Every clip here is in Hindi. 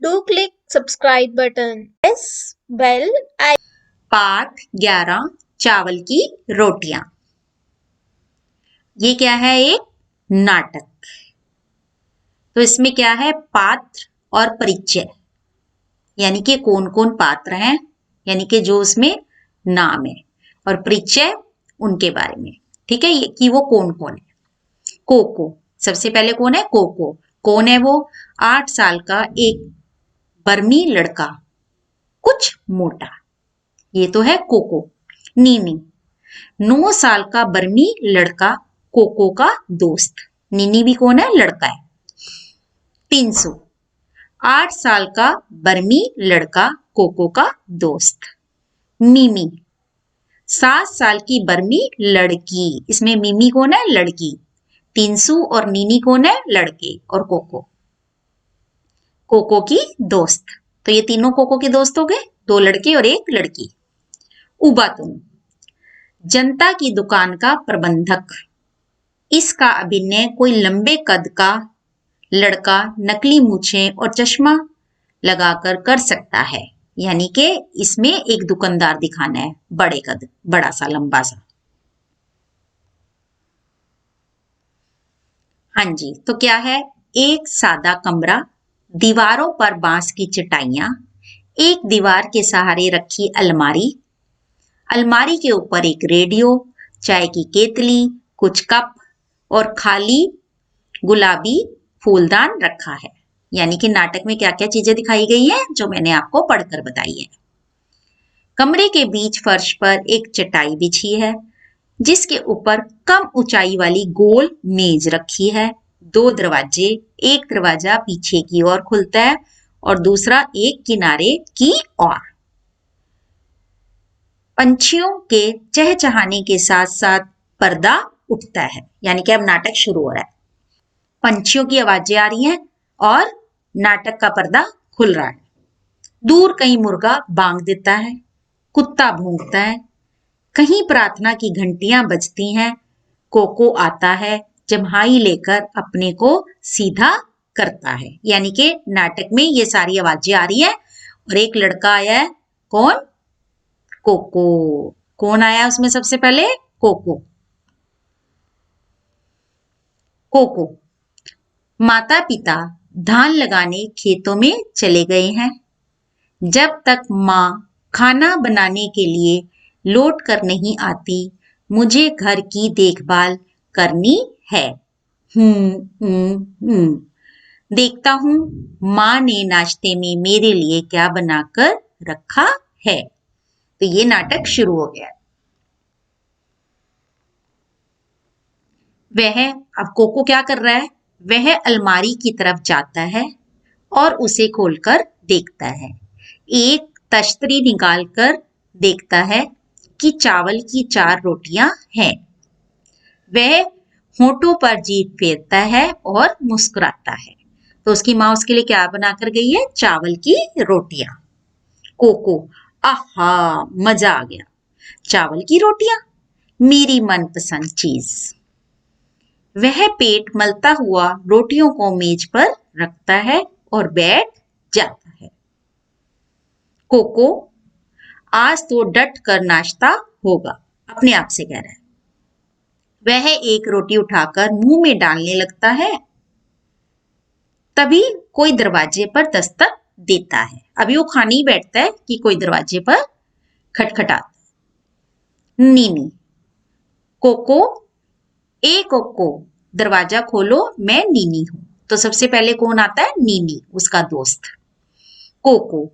Do click subscribe button. Press bell icon. पाठ 11 चावल की रोटियां। ये क्या है? एक नाटक। तो इसमें क्या है? पात्र और परिचय, यानी कि कौन कौन पात्र हैं, यानी कि जो उसमें नाम है, और परिचय उनके बारे में। ठीक है, ये कि वो कौन कौन है। कोको सबसे पहले कौन है? कोको। कौन है वो? 8 साल का एक बर्मी लड़का, कुछ मोटा। ये तो है कोको। नीनी 9 साल का बर्मी लड़का, कोको का दोस्त। नीनी भी कौन है? लड़का है। 300 8 साल का बर्मी लड़का, कोको का दोस्त। मिमी 7 साल की बर्मी लड़की। इसमें मिमी कौन है? लड़की। 300 और नीनी कौन है? लड़के। और कोको कोको की दोस्त। तो ये तीनों कोको के दोस्त हो गए, 2 लड़के और 1 लड़की। उबातुन जनता की दुकान का प्रबंधक। इसका अभिनय कोई लंबे कद का लड़का नकली मूछें और चश्मा लगाकर कर सकता है, यानी कि इसमें एक दुकानदार दिखाना है, बड़े कद, बड़ा सा, लंबा सा। हाँ जी, तो क्या है? एक सादा कमरा, दीवारों पर बांस की चटाइयां, एक दीवार के सहारे रखी अलमारी, अलमारी के ऊपर एक रेडियो, चाय की केतली, कुछ कप और खाली गुलाबी फूलदान रखा है। यानी कि नाटक में क्या क्या चीजें दिखाई गई है जो मैंने आपको पढ़कर बताई है। कमरे के बीच फर्श पर एक चटाई बिछी है, जिसके ऊपर कम ऊंचाई वाली गोल मेज रखी है। 2 दरवाजे, एक दरवाजा पीछे की ओर खुलता है और दूसरा एक किनारे की ओर। पंछियों के चहचहाने के साथ साथ पर्दा उठता है, यानी कि अब नाटक शुरू हो रहा है। पंछियों की आवाजें आ रही हैं और नाटक का पर्दा खुल रहा है। दूर कहीं मुर्गा बांग देता है, कुत्ता भौंकता है, कहीं प्रार्थना की घंटियां बजती हैं। कोको आता है, जम्हाई लेकर अपने को सीधा करता है। यानी कि नाटक में ये सारी आवाजें आ रही है और एक लड़का आया है। कौन? कोको। कौन आया उसमें सबसे पहले? कोको। कोको माता पिता धान लगाने खेतों में चले गए हैं। जब तक माँ खाना बनाने के लिए लौट कर नहीं आती, मुझे घर की देखभाल करनी है। देखता हूँ माँ ने नाश्ते में मेरे लिए क्या बनाकर रखा है। तो ये नाटक शुरू हो गया। वह अब कोको क्या कर रहा है? वह अलमारी की तरफ जाता है और उसे खोलकर देखता है। एक तश्तरी निकालकर देखता है कि चावल की 4 रोटियां हैं। वह होठों पर जीभ फेरता है और मुस्कुराता है। तो उसकी माँ उसके लिए क्या बनाकर गई है? चावल की रोटियां। कोको आहा, मजा आ गया, चावल की रोटियां, मेरी मनपसंद चीज। वह पेट मलता हुआ रोटियों को मेज पर रखता है और बैठ जाता है। कोको आज तो डट कर नाश्ता होगा, अपने आप से कह रहा है। वह एक रोटी उठाकर मुंह में डालने लगता है, तभी कोई दरवाजे पर दस्तक देता है। अभी वो खाने ही बैठता है कि कोई दरवाजे पर खटखटाता है। नीनी कोको, ए कोको, दरवाजा खोलो, मैं नीनी हूं। तो सबसे पहले कौन आता है? नीनी, उसका दोस्त। कोको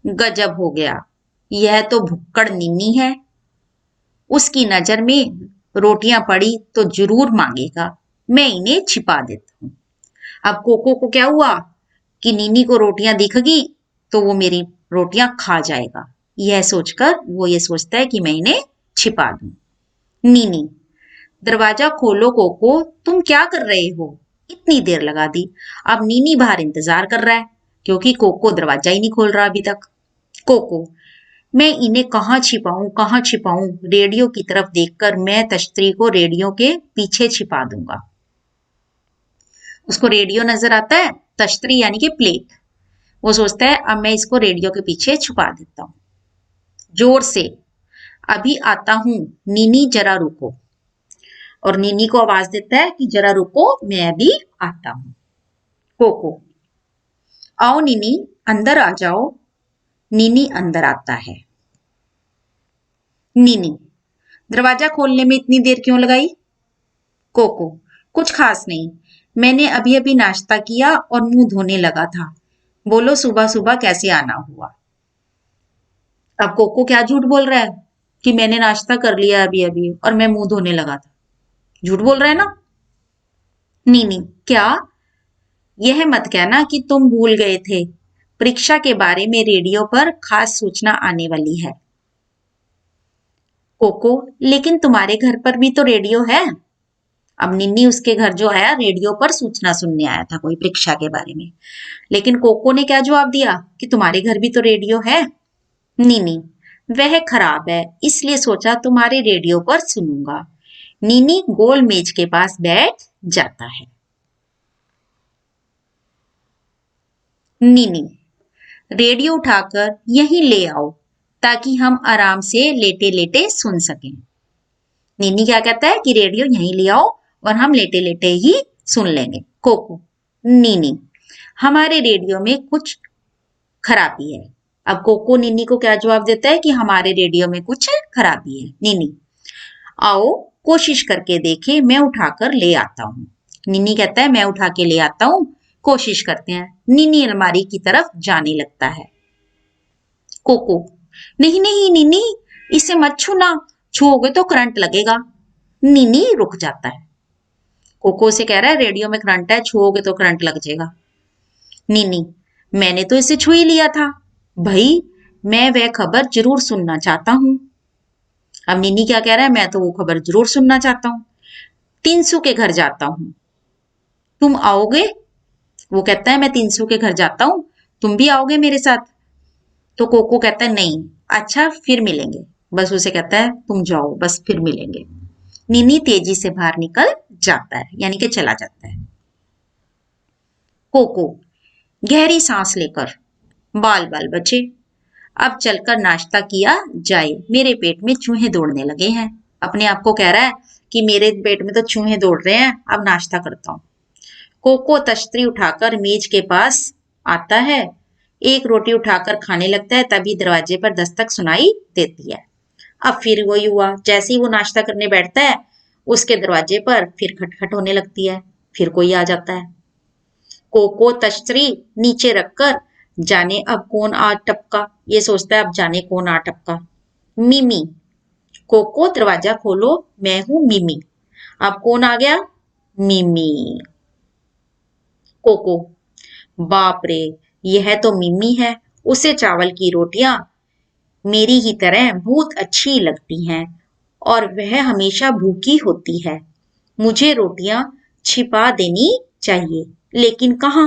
गजब हो गया, यह तो भुक्कड़ नीनी है। उसकी नजर में रोटियां पड़ी तो जरूर मांगेगा, मैं इन्हें छिपा देता हूं। अब कोको को क्या हुआ कि नीनी को रोटियां दिख गई तो वो मेरी रोटियां खा जाएगा। यह सोचकर वो ये सोचता है कि मैं इन्हें छिपा दूं। नीनी दरवाजा खोलो कोको, तुम क्या कर रहे हो? इतनी देर लगा दी। अब नीनी बाहर इंतजार कर रहा है क्योंकि कोको दरवाजा ही नहीं खोल रहा अभी तक। कोको मैं इन्हें कहाँ छिपाऊं? रेडियो की तरफ देखकर मैं तश्तरी को रेडियो के पीछे छिपा दूंगा। उसको रेडियो नजर आता है, तश्तरी यानी कि प्लेट। वो सोचता है अब मैं इसको रेडियो के पीछे छुपा देता हूँ। जोर से, अभी आता हूँ, नीनी जरा रुको। और नीनी को आवाज देता है कि जरा रुको, मैं अभी आता हूँ। कोको, आओ नीनी, अंदर आ जाओ। नीनी अंदर आता है। नीनी, दरवाजा खोलने में इतनी देर क्यों लगाई? कोको, कुछ खास नहीं, मैंने अभी अभी नाश्ता किया और मुंह धोने लगा था। बोलो सुबह सुबह कैसे आना हुआ? अब कोको क्या झूठ बोल रहा है कि मैंने नाश्ता कर लिया अभी अभी और मैं मुंह धोने लगा था? झूठ बोल रहा है ना? नीनी, क्या? यह मत कहना कि तुम भूल गए थे, परीक्षा के बारे में रेडियो पर खास सूचना आने वाली है। कोको, लेकिन तुम्हारे घर पर भी तो रेडियो है। अब निन्नी उसके घर जो आया रेडियो पर सूचना सुनने आया था कोई परीक्षा के बारे में, लेकिन कोको ने क्या जवाब दिया कि तुम्हारे घर भी तो रेडियो है। नीनी, वह खराब है, इसलिए सोचा तुम्हारे रेडियो पर सुनूंगा। नीनी गोल मेज के पास बैठ जाता है। नीनी, रेडियो उठाकर यहीं ले आओ ताकि हम आराम से लेटे लेटे सुन सकें। नीनी क्या कहता है कि रेडियो यहीं ले आओ और हम लेटे लेटे ही सुन लेंगे। कोको, नीनी, हमारे रेडियो में कुछ खराबी है। अब कोको नीनी को क्या जवाब देता है कि हमारे रेडियो में कुछ खराबी है। नीनी, आओ कोशिश करके देखें, मैं उठाकर ले आता हूँ। नीनी कहता है मैं उठा के ले आता हूँ, कोशिश करते हैं। नीनी अलमारी की तरफ जाने लगता है। कोको, नहीं नहीं नीनी, इसे मत छूना, छूओगे तो करंट लगेगा। नीनी रुक जाता है। कोको से कह रहा है रेडियो में करंट है, छूओगे तो करंट लग जाएगा। नीनी, मैंने तो इसे छू ही लिया था भाई, मैं वह खबर जरूर सुनना चाहता हूँ। अब नीनी क्या कह रहा है, मैं तो वो खबर जरूर सुनना चाहता हूँ। तीनसू के घर जाता हूँ, तुम आओगे? वो कहता है मैं तीनसू के घर जाता हूँ, तुम भी आओगे मेरे साथ? तो कोको कहता है नहीं, अच्छा फिर मिलेंगे। बस उसे कहता है तुम जाओ, बस फिर मिलेंगे। नीनी तेजी से बाहर निकल जाता है, यानी कि चला जाता है। कोको गहरी सांस लेकर, बाल बाल बचे, अब चलकर नाश्ता किया जाए, मेरे पेट में चूहे दौड़ने लगे हैं। अपने आप को कह रहा है कि मेरे पेट में तो चूहे दौड़ रहे हैं, अब नाश्ता करता हूँ। कोको तश्तरी उठाकर मेज के पास आता है, एक रोटी उठाकर खाने लगता है, तभी दरवाजे पर दस्तक सुनाई देती है। अब फिर वही हुआ, जैसे ही वो नाश्ता करने बैठता है उसके दरवाजे पर फिर खटखट होने लगती है, फिर कोई आ जाता है। कोको तश्तरी नीचे रखकर जाने अब कौन आ टपका, ये सोचता है अब जाने कौन आ टपका। मिमी, कोको दरवाजा खोलो, मैं हूं मिमी। अब कौन आ गया? मिमी। कोको, बाप रे, यह तो मिमी है, उसे चावल की रोटियां मेरी ही तरह बहुत अच्छी लगती हैं और वह हमेशा भूखी होती है। मुझे रोटियां छिपा देनी चाहिए, लेकिन कहाँ?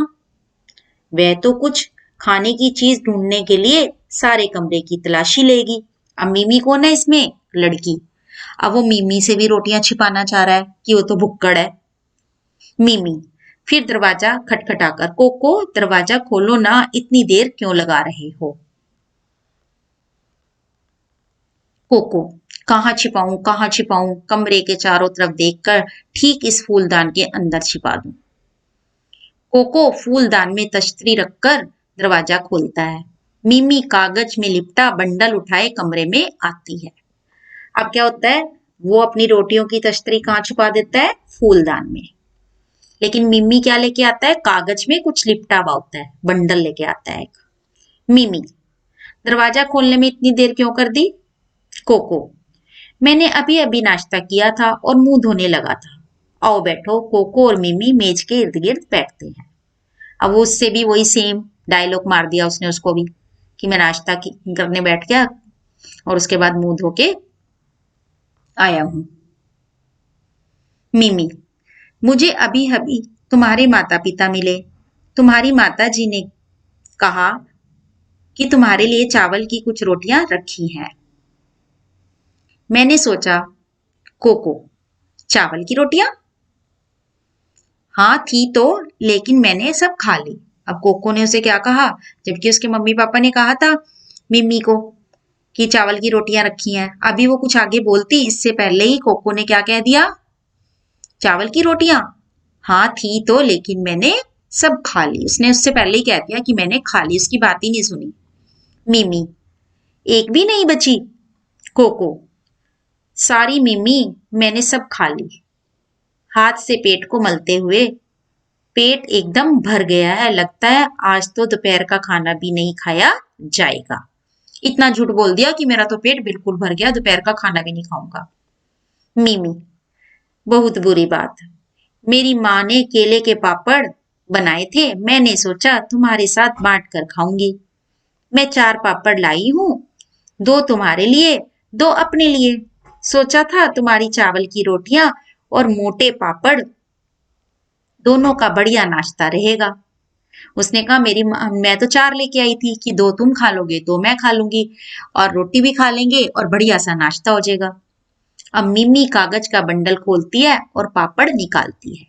वह तो कुछ खाने की चीज ढूंढने के लिए सारे कमरे की तलाशी लेगी। अब मिमी कौन है इसमें? लड़की। अब वो मिमी से भी रोटियां छिपाना चाह रहा है कि वो तो भुक्कड़ है। मिमी फिर दरवाजा खटखटाकर, कोको दरवाजा खोलो ना, इतनी देर क्यों लगा रहे हो? कोको, कहाँ छिपाऊं कहाँ छिपाऊं, कमरे के चारों तरफ देखकर ठीक इस फूलदान के अंदर छिपा दूं। कोको फूलदान में तश्तरी रखकर दरवाजा खोलता है। मिमी कागज में लिपटा बंडल उठाए कमरे में आती है। अब क्या होता है, वो अपनी रोटियों की तश्तरी कहाँ छुपा देता है? फूलदान में। लेकिन मिमी क्या लेके आता है? कागज में कुछ लिपटा हुआ होता है, बंडल लेके आता है एक। मिमी, दरवाजा खोलने में इतनी देर क्यों कर दी? कोको, मैंने अभी अभी नाश्ता किया था और मुंह धोने लगा था। आओ बैठो। कोको और मिमी मेज के इर्द गिर्द बैठते हैं। अब वो उससे भी वही सेम डायलॉग मार दिया उसने उसको भी कि मैं नाश्ता करने बैठ गया और उसके बाद मुंह धो के आया हूं। मिमी, मुझे अभी अभी तुम्हारे माता पिता मिले, तुम्हारी माता जी ने कहा कि तुम्हारे लिए चावल की कुछ रोटियां रखी हैं। मैंने सोचा। कोको, चावल की रोटियां? हाँ थी तो, लेकिन मैंने सब खा ली। अब कोको ने उसे क्या कहा, जबकि उसके मम्मी पापा ने कहा था मिम्मी को कि चावल की रोटियां रखी हैं। अभी वो कुछ आगे बोलती इससे पहले ही कोको ने क्या कह दिया, चावल की रोटियां हाँ थी तो, लेकिन मैंने सब खा ली। उसने उससे पहले ही कह दिया कि मैंने खा ली, उसकी बात ही नहीं सुनी। मिमी, एक भी नहीं बची। कोको, सारी मिमी, मैंने सब खा ली। हाथ से पेट को मलते हुए, पेट एकदम भर गया है, लगता है आज तो दोपहर का खाना भी नहीं खाया जाएगा। इतना झूठ बोल दिया कि मेरा तो पेट बिल्कुल भर गया, दोपहर का खाना भी नहीं खाऊंगा। मिमी, बहुत बुरी बात। मेरी माँ ने केले के पापड़ बनाए थे, मैंने सोचा तुम्हारे साथ बांट कर खाऊंगी। मैं 4 पापड़ लाई हूँ, 2 तुम्हारे लिए, 2 अपने लिए। सोचा था तुम्हारी चावल की रोटियां और मोटे पापड़ दोनों का बढ़िया नाश्ता रहेगा। उसने कहा मैं तो 4 लेके आई थी कि 2 तुम खा लोगे, 2 मैं खा लूंगी और रोटी भी खा लेंगे और बढ़िया सा नाश्ता हो जाएगा। अब मिम्मी कागज का बंडल खोलती है और पापड़ निकालती है।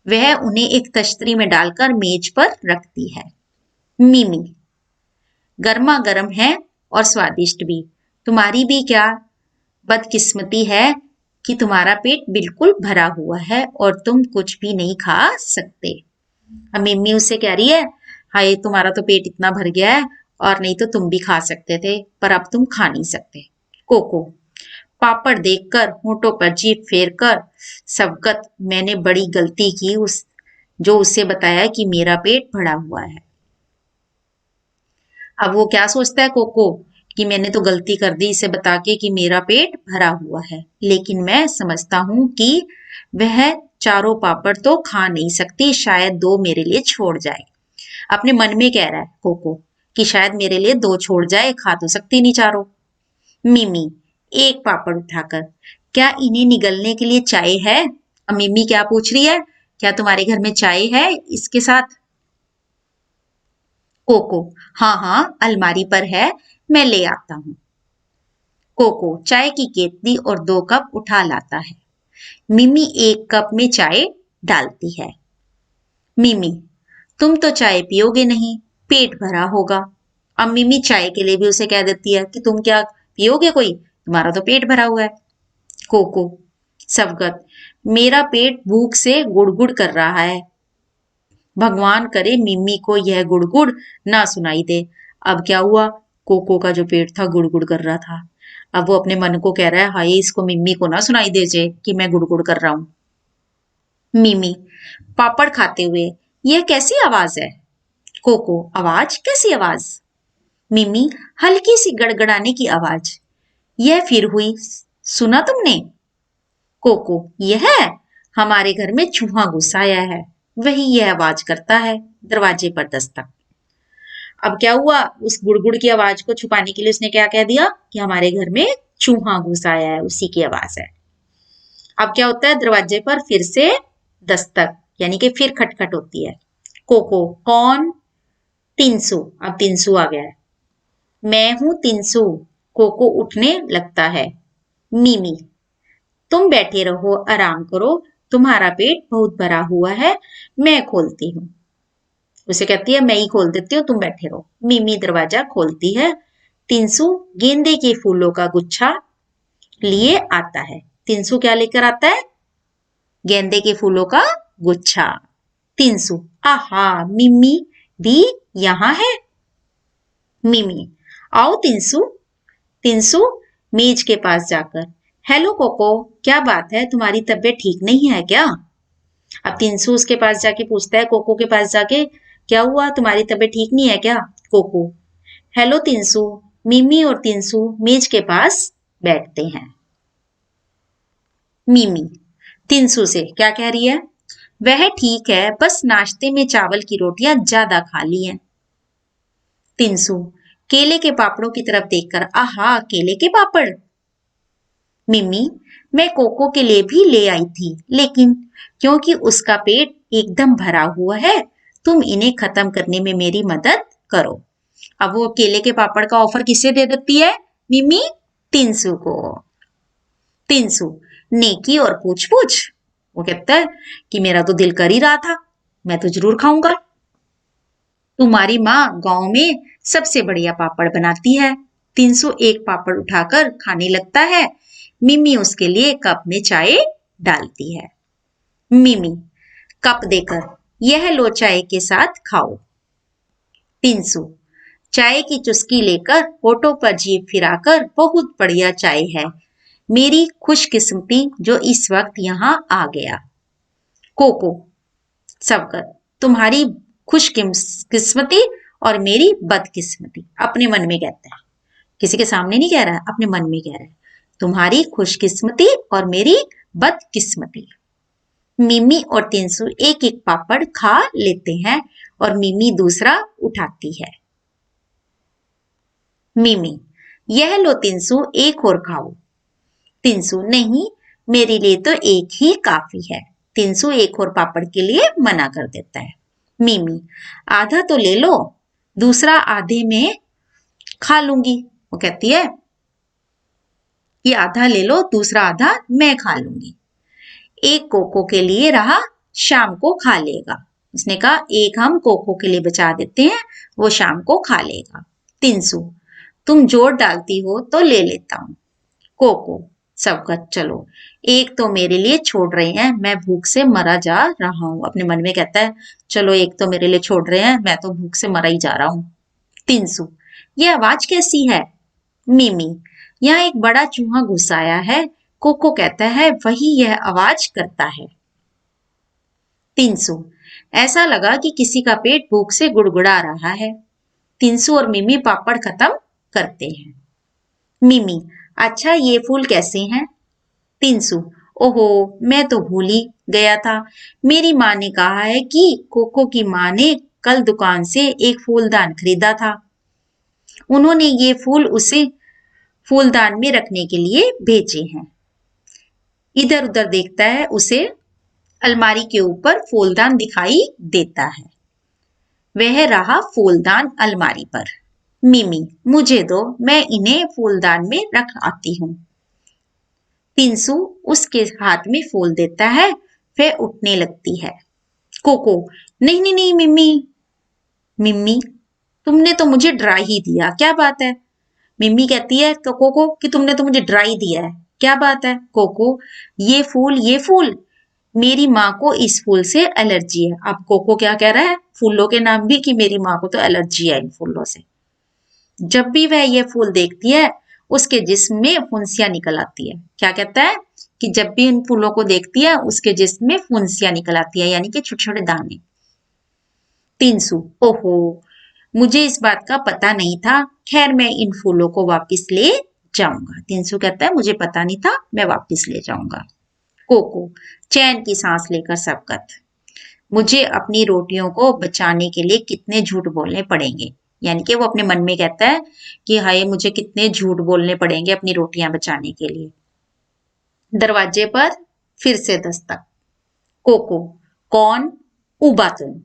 वह उन्हें एक तश्तरी में डालकर मेज पर रखती है। मिमी, गर्मा गर्म है और स्वादिष्ट भी। तुम्हारी भी क्या बदकिस्मती है कि तुम्हारा पेट बिल्कुल भरा हुआ है और तुम कुछ भी नहीं खा सकते। अब मिम्मी उससे कह रही है, हाय तुम्हारा तो पेट इतना भर गया है और नहीं तो तुम भी खा सकते थे, पर अब तुम खा नहीं सकते। कोको, पापड़ देखकर होठों पर जीभ फेर कर, सवगत मैंने बड़ी गलती की जो उससे बताया कि मेरा पेट भरा हुआ है। अब वो क्या सोचता है कोको कि मैंने तो गलती कर दी इसे बता के कि मेरा पेट भरा हुआ है, लेकिन मैं समझता हूं कि वह चारों पापड़ तो खा नहीं सकती, शायद 2 मेरे लिए छोड़ जाए। अपने मन में कह रहा है कोको कि शायद मेरे लिए 2 छोड़ जाए, खा तो सकती नहीं चारों। मिमी, एक पापड़ उठाकर, क्या इन्हें निगलने के लिए चाय है? अब मिमी क्या पूछ रही है, क्या तुम्हारे घर में चाय है इसके साथ? कोको, हाँ हाँ अलमारी पर है, मैं ले आता हूँ। कोको चाय की केतली और 2 कप उठा लाता है। मिमी 1 कप में चाय डालती है। मिमी, तुम तो चाय पियोगे नहीं, पेट भरा होगा। अब मिमी चाय के लिए भी उसे कह देती है कि तुम क्या पियोगे कोई, तुम्हारा तो पेट भरा हुआ है। कोको, सवगत, मेरा पेट भूख से गुड़गुड़ कर रहा है। भगवान करे मिम्मी को यह गुड़गुड़ ना सुनाई दे। अब क्या हुआ, कोको का जो पेट था गुड़गुड़ कर रहा था। अब वो अपने मन को कह रहा है, हाय इसको मिम्मी को ना सुनाई दे जे कि मैं गुड़गुड़ कर रहा हूं। मिमी पापड़ खाते हुए, यह कैसी आवाज है? कोको, आवाज, कैसी आवाज? मिमी, हल्की सी गड़गड़ाने की आवाज। यह फिर हुई, सुना तुमने? कोको, यह हमारे घर में चूहा घुस आया है, वही यह आवाज करता है। दरवाजे पर दस्तक। अब क्या हुआ, उस गुड़गुड़ की आवाज को छुपाने के लिए उसने क्या कह दिया कि हमारे घर में चूहा घुस आया है, उसी की आवाज है। अब क्या होता है, दरवाजे पर फिर से दस्तक, यानी कि फिर खटखट होती है। कोको, कौन? तिनसु। अब तिनसु आ गया है। मैं हूं तिनसु। कोको उठने लगता है। मिमी, तुम बैठे रहो, आराम करो, तुम्हारा पेट बहुत भरा हुआ है, मैं खोलती हूँ। उसे कहती है मैं ही खोल देती हूँ, तुम बैठे रहो। मिमी दरवाजा खोलती है। तिनसु गेंदे के फूलों का गुच्छा लिए आता है। तिनसु क्या लेकर आता है? गेंदे के फूलों का गुच्छा। तिनसु, आहा मिमी भी यहाँ है। मिमी, आओ तिनसु। तिनसु मेज के पास जाकर, हेलो कोको, क्या बात है, तुम्हारी तबीयत ठीक नहीं है क्या? अब तिनसु उसके पास जाके पूछता है, कोको के पास जाके, क्या हुआ, तुम्हारी तबीयत ठीक नहीं है क्या? Coco, hello Tinsu. मिमी और तिनसु मेज के पास बैठते हैं। मिमी तिनसु से क्या कह रही है? वह ठीक है, बस नाश्ते में चावल की रोटियां ज्यादा खा ली हैं। तिनसु केले के पापड़ों की तरफ देखकर, आहा केले के पापड़। मिमी, मैं कोको के लिए भी ले आई थी, लेकिन क्योंकि उसका पेट एकदम भरा हुआ है, तुम इन्हें खत्म करने में मेरी मदद करो। अब वो केले के पापड़ का ऑफर किसे दे देती है मिमी? तिनसु को। तिनसु, नेकी और पूछ पूछ। वो कहता है कि मेरा तो दिल कर ही रहा था, मैं तो जरूर खाऊंगा। तुम्हारी माँ गांव में सबसे बढ़िया पापड़ बनाती है। 301 पापड़ उठाकर खाने लगता है। मिमी उसके लिए कप में चाय डालती है। मिमी कप देकर, यह लो चाय के साथ खाओ। 300 चाय की चुस्की लेकर होठों पर जीभ फिराकर, बहुत बढ़िया चाय है, मेरी खुशकिस्मती जो इस वक्त यहाँ आ गया। कोको सबकत, तुम्हारी खुशकिस्मती और मेरी बदकिस्मती। अपने मन में कहता है, किसी के सामने नहीं कह रहा है, अपने मन में कह रहा है, तुम्हारी खुशकिस्मती और मेरी बदकिस्मती। मिमी और 300 एक एक पापड़ खा लेते हैं और मिमी दूसरा उठाती है। मिमी यह लो 300 एक और खाओ। 300 नहीं, मेरे लिए तो एक ही काफी है। 300 एक और पापड़ के लिए मना कर देता है। मिमी आधा तो ले लो, दूसरा आधे में खा लूंगी। वो कहती है कि आधा ले लो, दूसरा आधा मैं खा लूंगी। एक कोको के लिए रहा, शाम को खा लेगा। उसने कहा एक हम कोको के लिए बचा देते हैं, वो शाम को खा लेगा। 300 तुम जोर डालती हो तो ले लेता हूं। कोको सबका चलो, एक तो मेरे लिए छोड़ रहे हैं, मैं भूख से मरा जा रहा हूं। अपने मन में कहता है चलो एक तो मेरे लिए छोड़ रहे हैं, मैं तो भूख से मरा ही जा रहा हूं। 300 यह आवाज कैसी है? मिमी यहाँ एक बड़ा चूहा घुस आया है। कोको कहता है वही यह आवाज करता है। 300 ऐसा लगा कि किसी का पेट भूख से गुड़गुड़ा रहा है। 300 और मिमी पापड़ खत्म करते हैं। मिमी अच्छा ये फूल कैसे हैं? 300 ओहो मैं तो भूल ही गया था, मेरी माँ ने कहा है कि कोको की माँ ने कल दुकान से एक फूलदान खरीदा था, उन्होंने ये फूल उसे फूलदान में रखने के लिए भेजे हैं। इधर उधर देखता है, उसे अलमारी के ऊपर फूलदान दिखाई देता है। वह रहा फूलदान अलमारी पर। मिमी मुझे दो, मैं इन्हें फूलदान में रख आती हूँ। 300 उसके हाथ में फूल देता है, वह उठने लगती है। कोको नहीं नहीं नहीं मिमी। मिमी तुमने तो मुझे डरा ही दिया, क्या बात है? मिमी कहती है तो कोको कि तुमने तो मुझे डरा ही दिया है, क्या बात है? कोको ये फूल मेरी माँ को इस फूल से एलर्जी है। अब कोको क्या कह रहा है, फूलों के नाम भी, कि मेरी माँ को तो एलर्जी है इन फूलों से। जब भी वह ये फूल देखती है उसके जिस्म में फुंसियां निकल आती है। क्या कहता है कि जब भी इन फूलों को देखती है उसके जिस्म में फुंसियां निकल आती है, यानी कि छोटे छोटे दाने। 300 ओहो मुझे इस बात का पता नहीं था, खैर मैं इन फूलों को वापस ले जाऊंगा। 300 कहता है मुझे पता नहीं था, मैं वापस ले जाऊंगा। कोको चैन की सांस लेकर सबकत, मुझे अपनी रोटियों को बचाने के लिए कितने झूठ बोलने पड़ेंगे। यानी कि वो अपने मन में कहता है कि हाय मुझे कितने झूठ बोलने पड़ेंगे अपनी रोटियां बचाने के लिए। दरवाजे पर फिर से दस्तक। कोको कौन? उबातुन,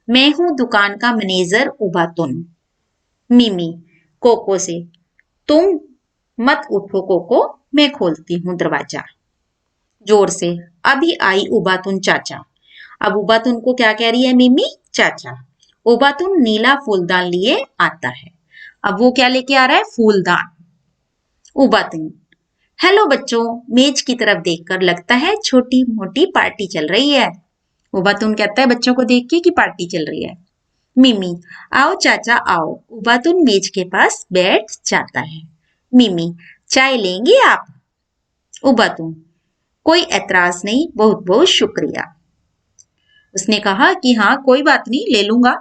मैं हूं दुकान का मैनेजर उबातुन। मिमी कोको से, तुम मत उठो कोको, मैं खोलती हूँ दरवाजा। जोर से, अभी आई उबातुन चाचा। अब उबातुन को क्या कह रही है मिमी? चाचा। उबातुन नीला फूलदान लिए आता है। अब वो क्या लेके आ रहा है? फूलदान। उबातुन हेलो बच्चों, मेज की तरफ देखकर लगता है छोटी मोटी पार्टी चल रही है। उबातुन कहता है बच्चों को देख के कि पार्टी चल रही है। मिमी आओ चाचा आओ। उबातुन मेज के पास बैठ जाता है। मिमी चाय लेंगे आप? उबातुन कोई एतराज नहीं, बहुत बहुत शुक्रिया। उसने कहा कि हाँ कोई बात नहीं, ले लूंगा।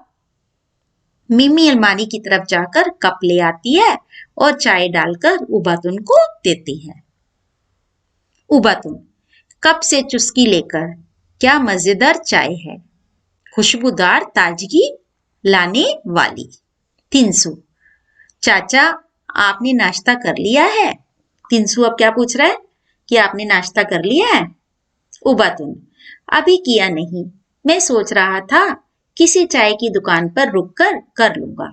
मिमी अलमारी की तरफ जाकर कप ले आती है और चाय डालकर उबातुन को देती है। उबातुन कप से चुस्की लेकर, क्या मजेदार चाय है, खुशबूदार ताजगी लाने वाली। 300 चाचा आपने नाश्ता कर लिया है? 300 अब क्या पूछ रहा है कि आपने नाश्ता कर लिया है? उबातुन अभी किया नहीं, मैं सोच रहा था किसी चाय की दुकान पर रुककर कर लूंगा।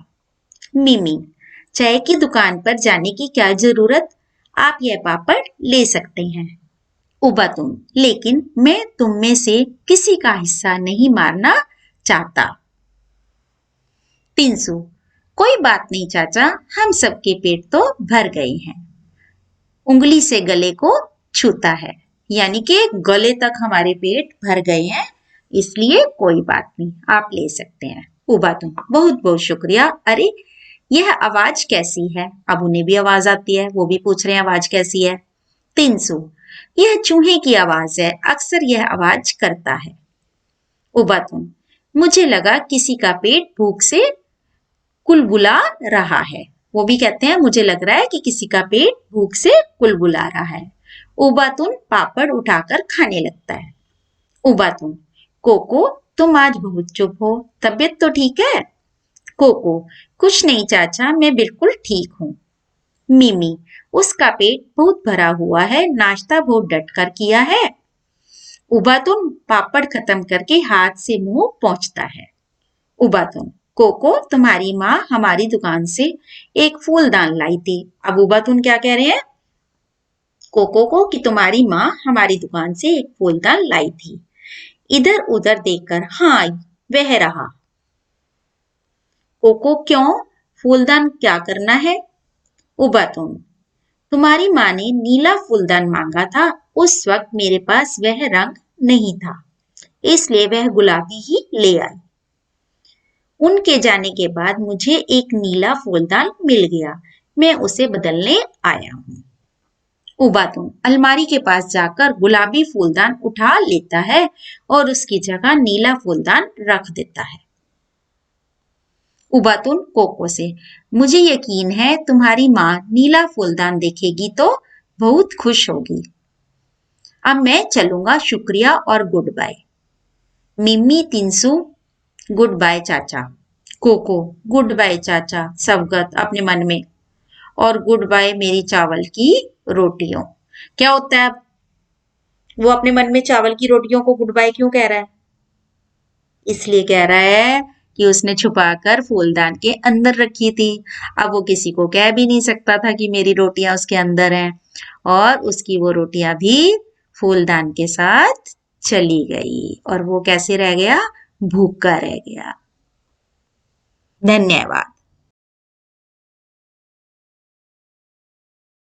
मिमी चाय की दुकान पर जाने की क्या जरूरत, आप यह पापड़ ले सकते हैं। उबातुन लेकिन मैं तुम में से किसी का हिस्सा नहीं मारना चाहता। तिनसु, कोई बात नहीं चाचा, हम सबके पेट तो भर गए हैं। उंगली से गले को छूता है, यानी कि गले तक हमारे पेट भर गए हैं, इसलिए कोई बात नहीं, आप ले सकते हैं। उबातुन, बहुत बहुत शुक्रिया। अरे यह आवाज कैसी है? अब उन्हें भी आवाज आती है, वो भी पूछ रहे हैं आवाज कैसी है। तिनसु, यह चूहे की आवाज है, अक्सर यह आवाज करता है। उबातुन, मुझे लगा किसी का पेट भूख से कुलबुला रहा है। वो भी कहते हैं मुझे लग रहा है कि किसी का पेट भूख से कुलबुला रहा है। उबातुन पापड़ उठाकर खाने लगता है। उबातुन, कोको तुम आज बहुत चुप हो, तबीयत तो ठीक है? कोको, कुछ नहीं चाचा, मैं बिल्कुल ठीक हूँ। मिमी, उसका पेट बहुत भरा हुआ है, नाश्ता बहुत डटकर किया है। उबातुन पापड़ खत्म करके हाथ से मुंह पोंछता है। उबातुन, कोको तुम्हारी माँ हमारी दुकान से एक फूलदान लाई थी। अब उबातुन क्या कह रहे हैं कोको को कि तुम्हारी माँ हमारी दुकान से एक फूलदान लाई थी। इधर उधर देखकर हाँ वह रहा। कोको, क्यों? फूलदान क्या करना है? उबातुन, तुम्हारी माँ ने नीला फूलदान मांगा था, उस वक्त मेरे पास वह रंग नहीं था, इसलिए वह गुलाबी ही ले आई। उनके जाने के बाद मुझे एक नीला फूलदान मिल गया, मैं उसे बदलने आया हूँ। उबातुन अलमारी के पास जाकर गुलाबी फूलदान उठा लेता है और उसकी जगह नीला फूलदान रख देता है। उबातुन कोको से, मुझे यकीन है तुम्हारी माँ नीला फूलदान देखेगी तो बहुत खुश होगी। अब मैं चलूंगा, शुक्रिया और गुड बाय। मिम्मी तिनसु, गुड बाय चाचा। कोको, गुड बाय चाचा सवगत अपने मन में, और गुड बाय मेरी चावल की रोटियों। क्या होता है? वो अपने मन में चावल की रोटियों को गुड बाय क्यों कह रहा है? इसलिए कह रहा है कि उसने छुपाकर फूलदान के अंदर रखी थी। अब वो किसी को कह भी नहीं सकता था कि मेरी रोटियां उसके अंदर हैं, और उसकी वो रोटियां भी फूलदान के साथ चली गई और वो कैसे रह गया? भूखा रह गया। धन्यवाद।